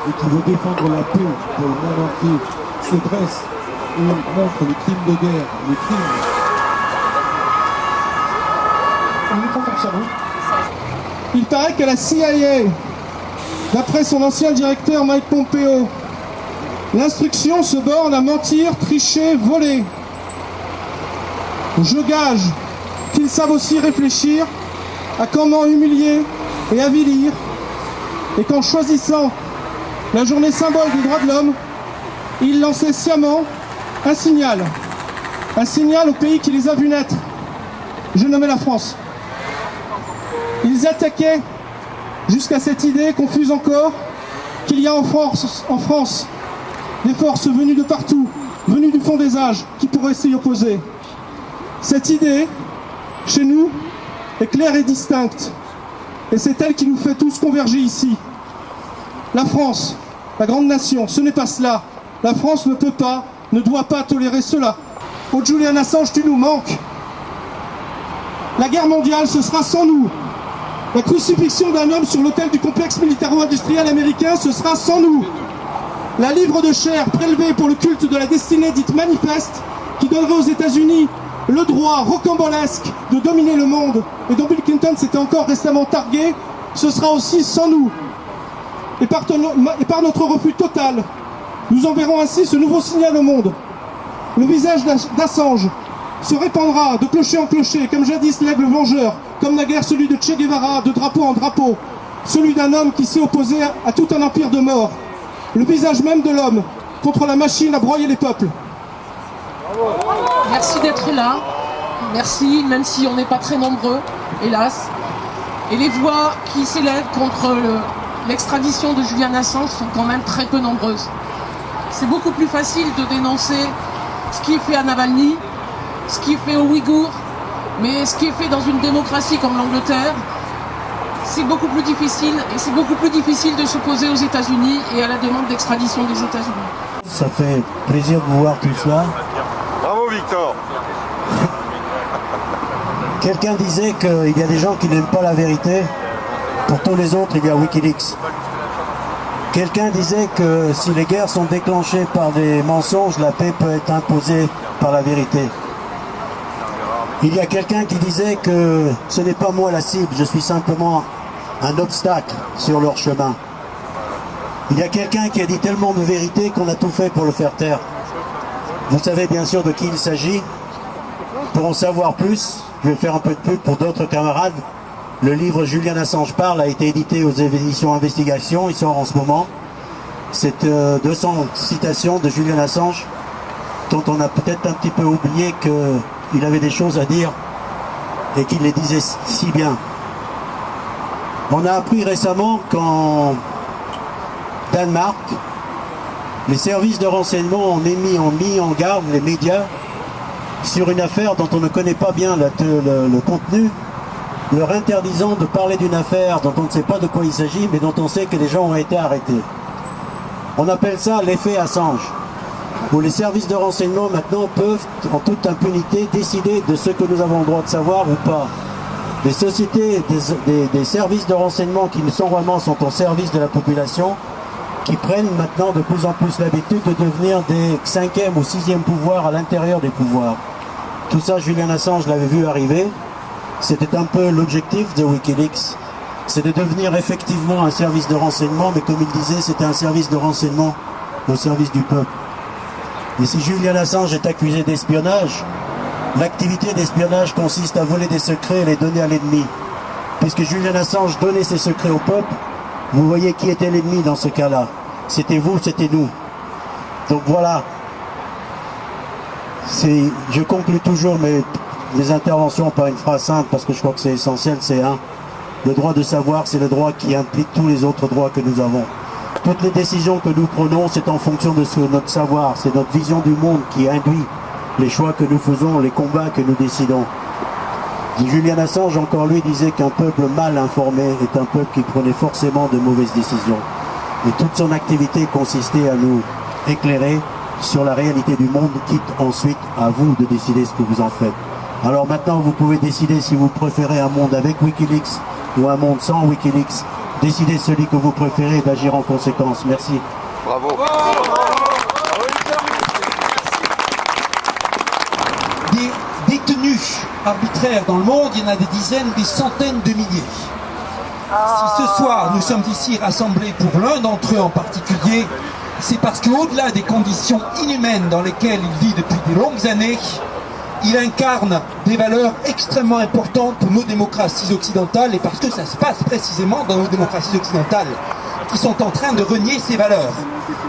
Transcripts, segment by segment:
et qui veut défendre la paix pour le monde entier se dresse et montre les crimes de guerre, les crimes. Il paraît que la CIA, d'après son ancien directeur Mike Pompeo, l'instruction se borne à mentir, tricher, voler. Je gage qu'ils savent aussi réfléchir à comment humilier et avilir, et qu'en choisissant la journée symbole des droits de l'homme, ils lançaient sciemment un signal au pays qui les a vus naître. Je nommais la France. Ils attaquaient jusqu'à cette idée confuse encore qu'il y a en France des forces venues de partout, venues du fond des âges, qui pourraient s'y opposer. Cette idée, chez nous, est claire et distincte, et c'est elle qui nous fait tous converger ici. La France, la grande nation, ce n'est pas cela. La France ne peut pas, ne doit pas tolérer cela. Oh Julian Assange, tu nous manques. La guerre mondiale, ce sera sans nous. La crucifixion d'un homme sur l'autel du complexe militaro-industriel américain, ce sera sans nous. La livre de chair prélevée pour le culte de la destinée dite manifeste, qui donnerait aux États-Unis le droit rocambolesque de dominer le monde, et dont Bill Clinton s'était encore récemment targué, ce sera aussi sans nous. Et par notre refus total, nous enverrons ainsi ce nouveau signal au monde. Le visage d'Assange se répandra de clocher en clocher, comme jadis l'aigle vengeur, comme naguère celui de Che Guevara, de drapeau en drapeau, celui d'un homme qui s'est opposé à tout un empire de mort. Le visage même de l'homme, contre la machine à broyer les peuples. Merci d'être là. Merci, même si on n'est pas très nombreux, hélas. Et les voix qui s'élèvent contre l'extradition de Julian Assange sont quand même très peu nombreuses. C'est beaucoup plus facile de dénoncer ce qui est fait à Navalny, ce qui est fait aux Ouïghours, mais ce qui est fait dans une démocratie comme l'Angleterre, c'est beaucoup plus difficile, et c'est beaucoup plus difficile de s'opposer aux États-Unis et à la demande d'extradition des États-Unis. Ça fait plaisir de vous voir tout cela. Bravo Victor. Quelqu'un disait qu'il y a des gens qui n'aiment pas la vérité. Pour tous les autres, il y a Wikileaks. Quelqu'un disait que si les guerres sont déclenchées par des mensonges, la paix peut être imposée par la vérité. Il y a quelqu'un qui disait que ce n'est pas moi la cible, je suis simplement un obstacle sur leur chemin. Il y a quelqu'un qui a dit tellement de vérité qu'on a tout fait pour le faire taire. Vous savez bien sûr de qui il s'agit. Pour en savoir plus, je vais faire un peu de pub pour d'autres camarades. Le livre Julian Assange parle a été édité aux éditions Investigation, il sort en ce moment. C'est 200 citations de Julian Assange, dont on a peut-être un petit peu oublié qu'il avait des choses à dire et qu'il les disait si bien. On a appris récemment qu'en Danemark, les services de renseignement ont mis en garde les médias sur une affaire dont on ne connaît pas bien le contenu, leur interdisant de parler d'une affaire dont on ne sait pas de quoi il s'agit, mais dont on sait que les gens ont été arrêtés. On appelle ça l'effet Assange, où les services de renseignement maintenant peuvent, en toute impunité, décider de ce que nous avons le droit de savoir ou pas. Les sociétés, des services de renseignement qui normalement sont au service de la population, qui prennent maintenant de plus en plus l'habitude de devenir des 5e ou 6e pouvoirs à l'intérieur des pouvoirs. Tout ça, Julian Assange l'avait vu arriver. C'était un peu l'objectif de Wikileaks. C'est de devenir effectivement un service de renseignement, mais comme il disait, c'était un service de renseignement au service du peuple. Et si Julian Assange est accusé d'espionnage, l'activité d'espionnage consiste à voler des secrets et les donner à l'ennemi. Puisque Julian Assange donnait ses secrets au peuple, vous voyez qui était l'ennemi dans ce cas-là. C'était vous, c'était nous. Donc voilà. Je conclue toujours mes interventions par une phrase simple, parce que je crois que c'est essentiel, c'est le droit de savoir, c'est le droit qui implique tous les autres droits que nous avons. Toutes les décisions que nous prenons, c'est en fonction de notre savoir, c'est notre vision du monde qui induit les choix que nous faisons, les combats que nous décidons. Julian Assange, encore lui, disait qu'un peuple mal informé est un peuple qui prenait forcément de mauvaises décisions. Et toute son activité consistait à nous éclairer sur la réalité du monde, quitte ensuite à vous de décider ce que vous en faites. Alors maintenant, vous pouvez décider si vous préférez un monde avec Wikileaks ou un monde sans Wikileaks. décidez celui que vous préférez et d'agir en conséquence. Merci. Bravo. Des détenus arbitraires dans le monde, il y en a des dizaines, des centaines de milliers. Si ce soir nous sommes ici rassemblés pour l'un d'entre eux en particulier, c'est parce qu'au-delà des conditions inhumaines dans lesquelles il vit depuis de longues années, il incarne des valeurs extrêmement importantes pour nos démocraties occidentales, et parce que ça se passe précisément dans nos démocraties occidentales qui sont en train de renier ces valeurs.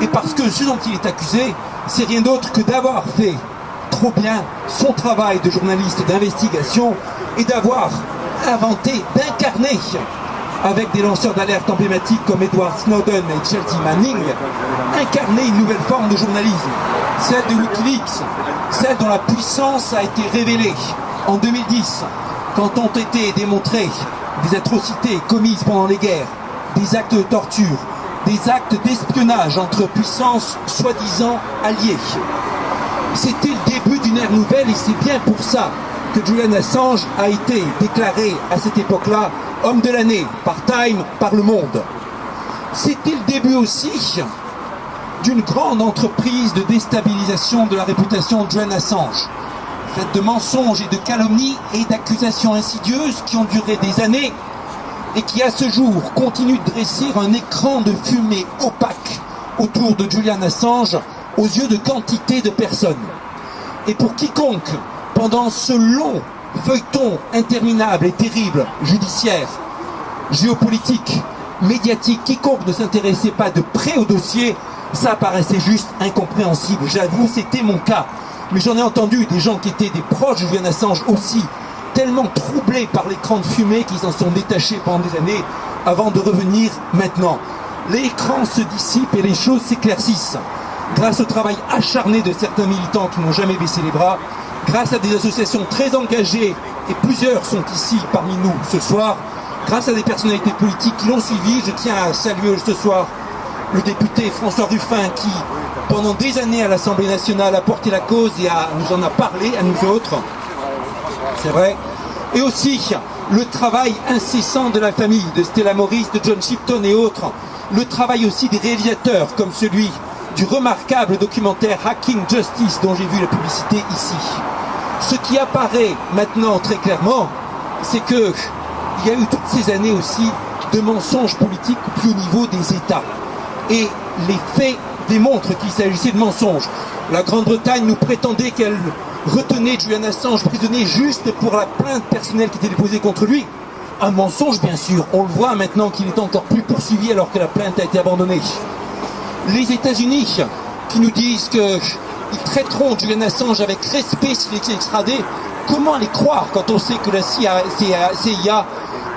Et parce que ce dont il est accusé, c'est rien d'autre que d'avoir fait trop bien son travail de journaliste d'investigation et d'avoir inventé, d'incarner avec des lanceurs d'alerte emblématiques comme Edward Snowden et Chelsea Manning, incarner une nouvelle forme de journalisme, celle de Wikileaks, celle dont la puissance a été révélée en 2010, quand ont été démontrées des atrocités commises pendant les guerres, des actes de torture, des actes d'espionnage entre puissances soi-disant alliées. C'était le début d'une ère nouvelle, et c'est bien pour ça que Julian Assange a été déclaré à cette époque-là homme de l'année par Time, par Le Monde. C'était le début aussi d'une grande entreprise de déstabilisation de la réputation de Julian Assange, faite de mensonges et de calomnies et d'accusations insidieuses qui ont duré des années et qui à ce jour continuent de dresser un écran de fumée opaque autour de Julian Assange aux yeux de quantité de personnes. Et pour quiconque, pendant ce long feuilleton interminable et terrible, judiciaire, géopolitique, médiatique, quiconque ne s'intéressait pas de près au dossier, ça paraissait juste incompréhensible. J'avoue, c'était mon cas. Mais j'en ai entendu des gens qui étaient des proches de Julian Assange aussi, tellement troublés par l'écran de fumée qu'ils s'en sont détachés pendant des années avant de revenir maintenant. L'écran se dissipe et les choses s'éclaircissent. Grâce au travail acharné de certains militants qui n'ont jamais baissé les bras, grâce à des associations très engagées, et plusieurs sont ici parmi nous ce soir, grâce à des personnalités politiques qui l'ont suivi. Je tiens à saluer ce soir le député François Ruffin qui, pendant des années à l'Assemblée nationale, a porté la cause et nous en a parlé à nous autres. C'est vrai. Et aussi le travail incessant de la famille, de Stella Morris, de John Shipton et autres. Le travail aussi des réalisateurs, comme celui du remarquable documentaire Hacking Justice dont j'ai vu la publicité ici. Ce qui apparaît maintenant très clairement, c'est que il y a eu toutes ces années aussi de mensonges politiques au plus haut niveau des États. Et les faits démontrent qu'il s'agissait de mensonges. La Grande-Bretagne nous prétendait qu'elle retenait Julian Assange prisonnier juste pour la plainte personnelle qui était déposée contre lui. Un mensonge, bien sûr. On le voit maintenant qu'il est encore plus poursuivi alors que la plainte a été abandonnée. Les États-Unis qui nous disent qu'ils traiteront Julian Assange avec respect s'il est extradé. Comment les croire quand on sait que la CIA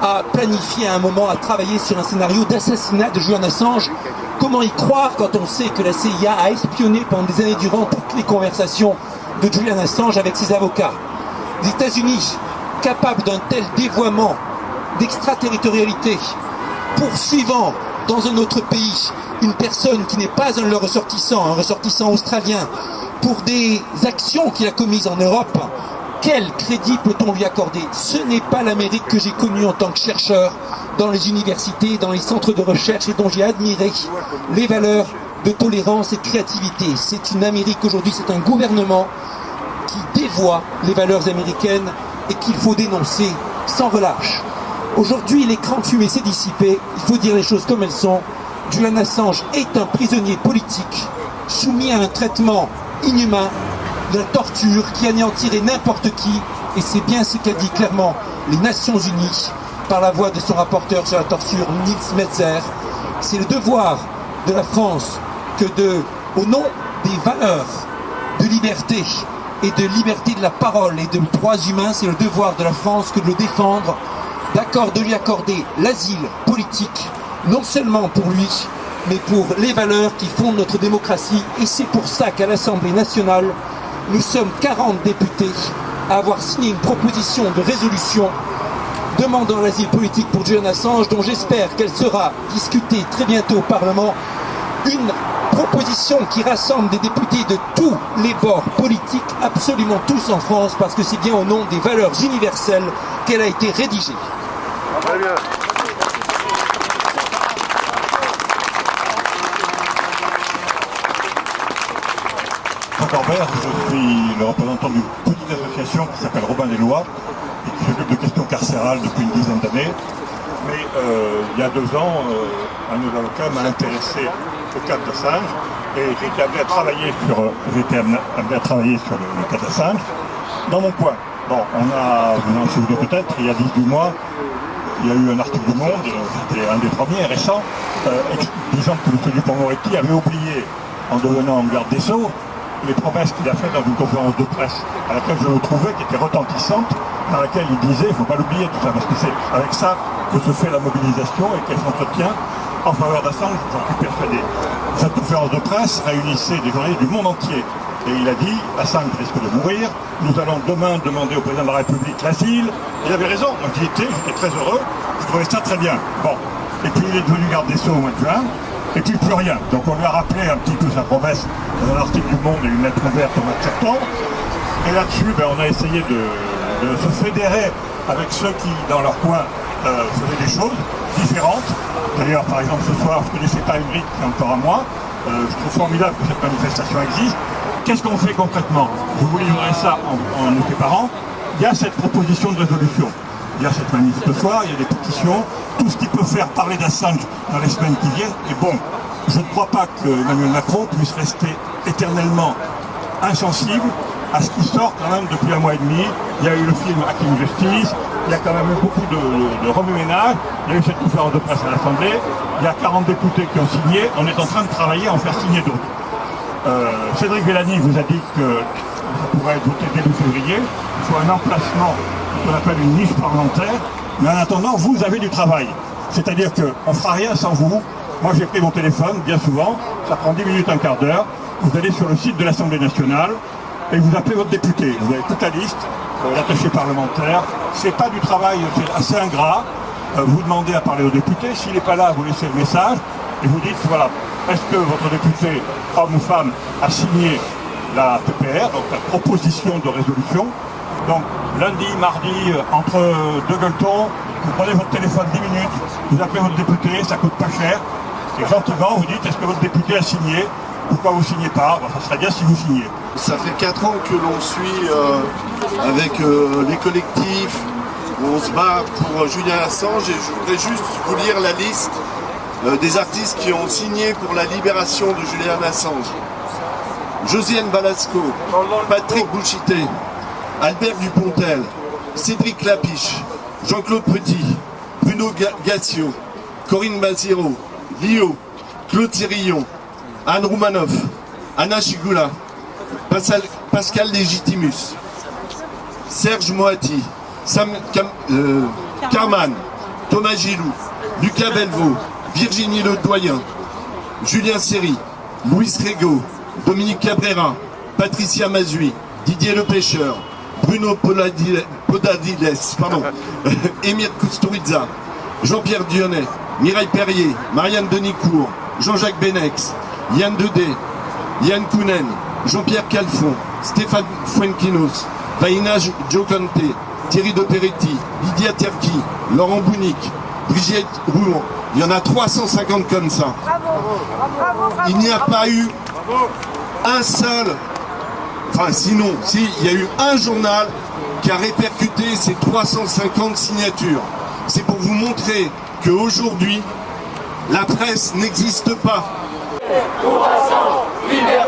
a planifié à un moment, a travaillé sur un scénario d'assassinat de Julian Assange? Comment y croire quand on sait que la CIA a espionné pendant des années durant toutes les conversations de Julian Assange avec ses avocats? Les États-Unis, capables d'un tel dévoiement, d'extraterritorialité, poursuivant dans un autre pays une personne qui n'est pas un de leurs ressortissants, un ressortissant australien, pour des actions qu'il a commises en Europe, quel crédit peut-on lui accorder? Ce n'est pas l'Amérique que j'ai connue en tant que chercheur dans les universités, dans les centres de recherche et dont j'ai admiré les valeurs de tolérance et de créativité. C'est une Amérique aujourd'hui, c'est un gouvernement qui dévoie les valeurs américaines et qu'il faut dénoncer sans relâche. Aujourd'hui, l'écran de fumée s'est dissipé, il faut dire les choses comme elles sont. Julian Assange est un prisonnier politique soumis à un traitement inhumain, de la torture qui anéantirait n'importe qui, et c'est bien ce qu'a dit clairement les Nations Unies par la voix de son rapporteur sur la torture, Nils Metzer. C'est le devoir de la France que au nom des valeurs de liberté et de liberté de la parole et de droits humains, c'est le devoir de la France que de le défendre, de lui accorder l'asile politique, non seulement pour lui, mais pour les valeurs qui fondent notre démocratie. Et c'est pour ça qu'à l'Assemblée nationale, nous sommes 40 députés à avoir signé une proposition de résolution demandant l'asile politique pour Julian Assange, dont j'espère qu'elle sera discutée très bientôt au Parlement. Une proposition qui rassemble des députés de tous les bords politiques, absolument tous en France, parce que c'est bien au nom des valeurs universelles qu'elle a été rédigée. Très bien. Corbert, je suis le représentant d'une petite association qui s'appelle Robin des Lois et qui s'occupe de questions carcérales depuis une dizaine d'années. Mais il y a 2 ans, un de nos avocats m'a intéressé au cas d'Assange et j'ai été amené à travailler sur le cas d'Assange dans mon coin. Bon, vous en souvenez peut-être, il y a 18 mois, il y a eu un article du Monde, c'était un des premiers, récents, disant que M. Dupond-Moretti avait oublié, en devenant garde des Sceaux, les promesses qu'il a faites dans une conférence de presse à laquelle je me trouvais, qui était retentissante, dans laquelle il disait, il ne faut pas l'oublier tout ça, parce que c'est avec ça que se fait la mobilisation et qu'elle s'entretient en faveur d'Assange, j'en suis persuadé. Cette conférence de presse réunissait des journalistes du monde entier. Et il a dit, Assange risque de mourir, nous allons demain demander au président de la République l'asile. Il avait raison, moi j'y étais, j'étais très heureux, je trouvais ça très bien. Bon, et puis il est devenu garde des Sceaux au mois de juin, et puis plus rien. Donc on lui a rappelé un petit peu sa promesse dans un article du Monde et une lettre ouverte au mois de septembre. Et là-dessus, on a essayé de se fédérer avec ceux qui, dans leur coin, faisaient des choses différentes. D'ailleurs, par exemple, ce soir, je ne connaissais pas Ulrich, qui est encore à moi. Je trouve formidable que cette manifestation existe. Qu'est-ce qu'on fait concrètement? Je vous livrerai ça en nous séparant. Il y a cette proposition de résolution. Il y a cette manif ce soir, il y a des pétitions. Tout ce qui peut faire parler d'Assange dans les semaines qui viennent est bon. Je ne crois pas que Emmanuel Macron puisse rester éternellement insensible à ce qui sort quand même depuis 1 mois et demi. Il y a eu le film Hacking Justice, il y a quand même eu beaucoup de remue-ménage, il y a eu cette conférence de presse à l'Assemblée, il y a 40 députés qui ont signé, on est en train de travailler à en faire signer d'autres. Cédric Villani vous a dit que ça pourrait être voté début février, il faut un emplacement qu'on appelle une niche parlementaire, mais en attendant, vous avez du travail. C'est-à-dire qu'on ne fera rien sans vous. Moi j'ai pris mon téléphone, bien souvent, ça prend 10 minutes, un quart d'heure, vous allez sur le site de l'Assemblée nationale, et vous appelez votre député. Vous avez toute la liste, l'attaché parlementaire. C'est pas du travail, c'est assez ingrat. Vous demandez à parler au député. S'il n'est pas là, vous laissez le message et vous dites, voilà, est-ce que votre député, homme ou femme, a signé la PPR, donc la proposition de résolution. Donc lundi, mardi, entre 2 gueuletons, vous prenez votre téléphone 10 minutes, vous appelez votre député, ça coûte pas cher. Et gentiment, vous dites, est-ce que votre député a signé? Pourquoi vous ne signez pas? Ça serait bien si vous signiez. Ça fait 4 ans que l'on suit avec les collectifs, où on se bat pour Julian Assange, et je voudrais juste vous lire la liste des artistes qui ont signé pour la libération de Julian Assange. Josiane Balasco, Patrick Bouchité, Albert Dupontel, Cédric Lapiche, Jean-Claude Petit, Bruno Gassio, Corinne Maziro, Lio, Claude Thirillon, Anne Roumanoff, Anna Chigula, Pascal Légitimus, Serge Moati, Sam Carman, Thomas Gilou, Lucas Belvaux, Virginie Ledoyen, Julien Seri, Louis Régaud, Dominique Cabrera, Patricia Mazui, Didier Le Pêcheur, Bruno Podadiles, Émir Kusturiza, Jean-Pierre Dionnet, Mireille Perrier, Marianne Denicourt, Jean-Jacques Benex, Yann Dedé, Yann Kounen, Jean-Pierre Calfon, Stéphane Fuenquinos, Vaina Djokonte, Thierry De Peretti, Lydia Terki, Laurent Bounic, Brigitte Rouen. Il y en a 350 comme ça. Il n'y a pas eu un seul, enfin sinon, si, il y a eu un journal qui a répercuté ces 350 signatures. C'est pour vous montrer qu'aujourd'hui, la presse n'existe pas. Pour Assange, liberté.